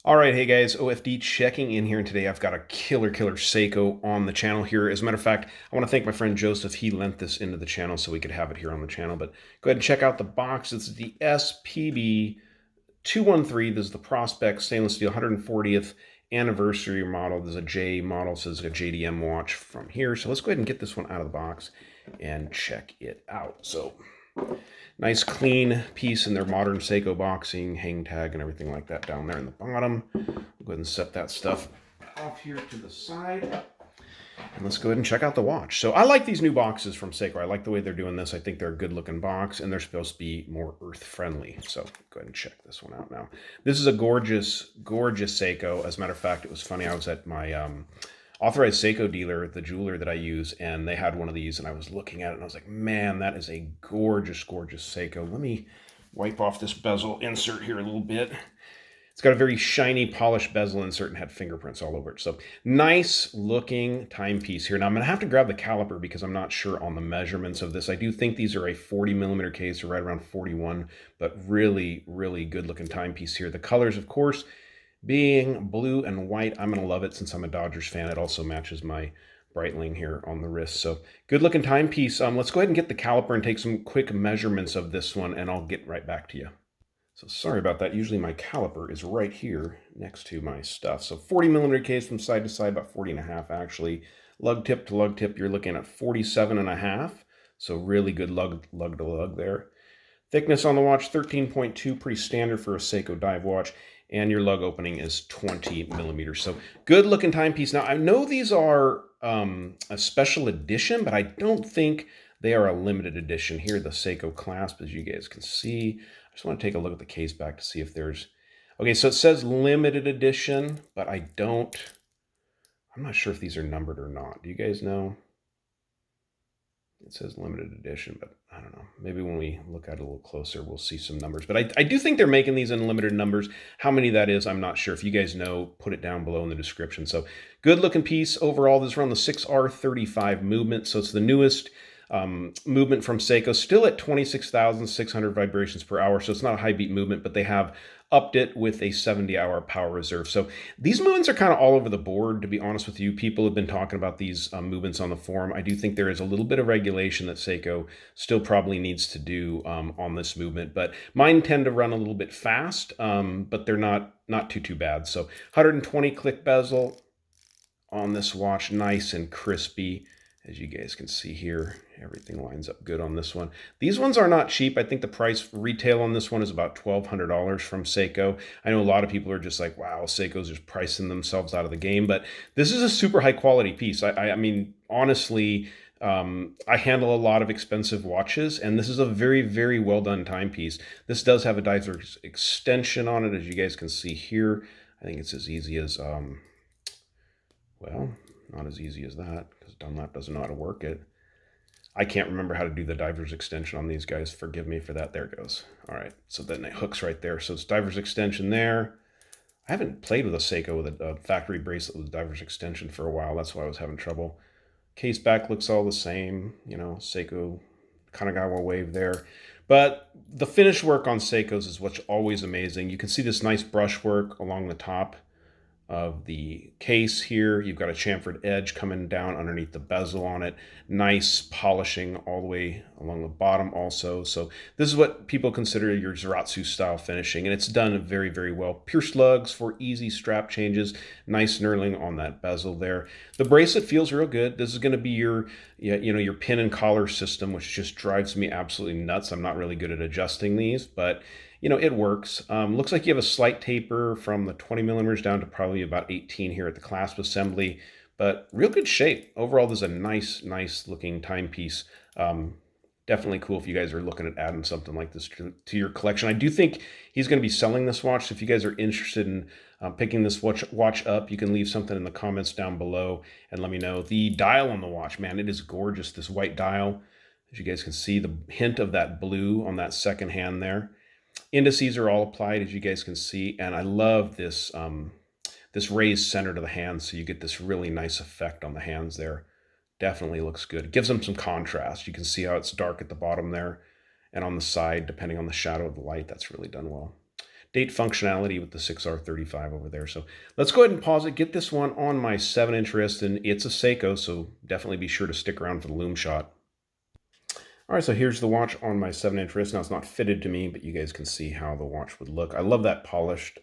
All right, hey guys, OFD checking in here, and today I've got a killer Seiko on the channel here. As a matter of fact, I want to thank my friend Joseph. He lent this into the channel so we could have it here on the channel. But go ahead and check out the box. It's the SPB213. This is the Prospect stainless steel 140th anniversary model. There's a J model, so it's a JDM watch from here. So let's go ahead and get this one out of the box and check it out. So nice clean piece in their modern Seiko boxing, hang tag and everything like that down there in the bottom. We'll go ahead and set that stuff off here to the side. And let's go ahead and check out the watch. So I like these new boxes from Seiko. I like the way they're doing this. I think they're a good looking box and they're supposed to be more earth friendly. So go ahead and check this one out now. This is a gorgeous Seiko. As a matter of fact, it was funny. I was at my authorized Seiko dealer, the jeweler that I use, and they had one of these, and I was looking at it, and I was like, man, that is a gorgeous Seiko. Let me wipe off this bezel insert here a little bit. It's got a very shiny, polished bezel insert and had fingerprints all over it. So nice looking timepiece here. Now I'm going to have to grab the caliper because I'm not sure on the measurements of this. I do think these are a 40 millimeter case, or right around 41, but really good looking timepiece here. The colors, of course, being blue and white. I'm going to love it since I'm a Dodgers fan. It also matches my Breitling here on the wrist. So good looking timepiece. Let's go ahead and get the caliper and take some quick measurements of this one, and I'll get right back to you. So sorry about that. Usually my caliper is right here next to my stuff. So 40 millimeter case from side to side, about 40 and a half actually. Lug tip to lug tip, you're looking at 47 and a half. So really good lug to lug there. Thickness on the watch, 13.2, pretty standard for a Seiko dive watch. And your lug opening is 20 millimeters. So good looking timepiece. Now I know these are a special edition, but I don't think they are a limited edition. Here, the Seiko clasp, as you guys can see. I just want to take a look at the case back to see if there's... Okay, so it says limited edition, but I'm not sure if these are numbered or not. Do you guys know? It says limited edition, but I don't know. Maybe when we look at it a little closer, we'll see some numbers. But I do think they're making these in limited numbers. How many that is, I'm not sure. If you guys know, put it down below in the description. So good looking piece overall. This is around the 6R35 movement. So it's the newest movement from Seiko, still at 26,600 vibrations per hour. So it's not a high beat movement, but they have upped it with a 70-hour power reserve. So these movements are kind of all over the board, to be honest with you. People have been talking about these movements on the forum. I do think there is a little bit of regulation that Seiko still probably needs to do on this movement, but mine tend to run a little bit fast, but they're not too bad. So 120 click bezel on this watch, nice and crispy. As you guys can see here, everything lines up good on this one. These ones are not cheap. I think the price retail on this one is about $1,200 from Seiko. I know a lot of people are just like, wow, Seiko's just pricing themselves out of the game, but this is a super high quality piece. I mean, honestly, I handle a lot of expensive watches, and this is a very well done timepiece. This does have a diver's extension on it, as you guys can see here. I think it's as easy as, well, not as easy as that, because Dunlap doesn't know how to work it. I can't remember how to do the diver's extension on these guys. Forgive me for that. There it goes. All right, so then it hooks right there. So it's diver's extension there. I haven't played with a Seiko with a factory bracelet with diver's extension for a while. That's why I was having trouble. Case back looks all the same. You know, Seiko Kanagawa wave there. But the finish work on Seikos is what's always amazing. You can see this nice brushwork along the top of the case here. You've got a chamfered edge coming down underneath the bezel on it. Nice polishing all the way along the bottom also. So this is what people consider your Zaratsu style finishing, and it's done very well. Pierced lugs for easy strap changes. Nice knurling on that bezel there. The bracelet feels real good. This is going to be your, your pin and collar system, which just drives me absolutely nuts. I'm not really good at adjusting these, but it works. Looks like you have a slight taper from the 20 millimeters down to probably about 18 here at the clasp assembly, but real good shape. Overall, this is a nice looking timepiece. Definitely cool if you guys are looking at adding something like this to your collection. I do think he's going to be selling this watch, so if you guys are interested in picking this watch up, you can leave something in the comments down below and let me know. The dial on the watch, man, it is gorgeous, this white dial. As you guys can see, the hint of that blue on that second hand there. Indices are all applied, as you guys can see, and I love this this raised center to the hands, so you get this really nice effect on the hands there. Definitely looks good. It gives them some contrast. You can see how it's dark at the bottom there, and on the side, depending on the shadow of the light, that's really done well. date functionality with the 6R35 over there. So let's go ahead and pause it, get this one on my 7-inch wrist, and it's a Seiko, so definitely be sure to stick around for the lume shot. All right, so here's the watch on my 7-inch wrist. Now, it's not fitted to me, but you guys can see how the watch would look. I love that polished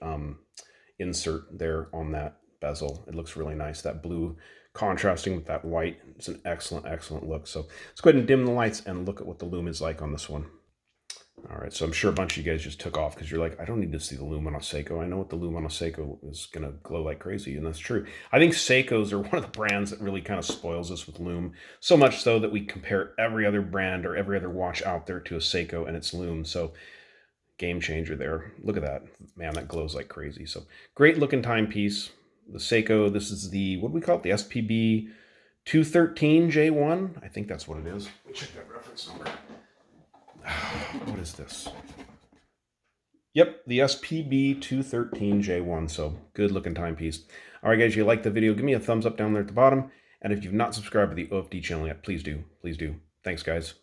insert there on that bezel. It looks really nice. That blue contrasting with that white. It's an excellent, excellent look. So let's go ahead and dim the lights and look at what the lume is like on this one. All right, so I'm sure a bunch of you guys just took off because you're like, I don't need to see the lume on a Seiko. I know what the lume on a Seiko is going to glow like crazy, and that's true. I think Seikos are one of the brands that really kind of spoils us with lume, so much so that we compare every other brand or every other watch out there to a Seiko and its lume. So game changer there. Look at that. Man, that glows like crazy. So great looking timepiece. The Seiko, this is the, what do we call it? The SPB213J1. I think that's what it is. Let me check that reference number. What is this? Yep, the SPB213J1. So good looking timepiece. All right, guys, if you like the video, give me a thumbs up down there at the bottom. And if you've not subscribed to the OFD channel yet, please do. Please do. Thanks, guys.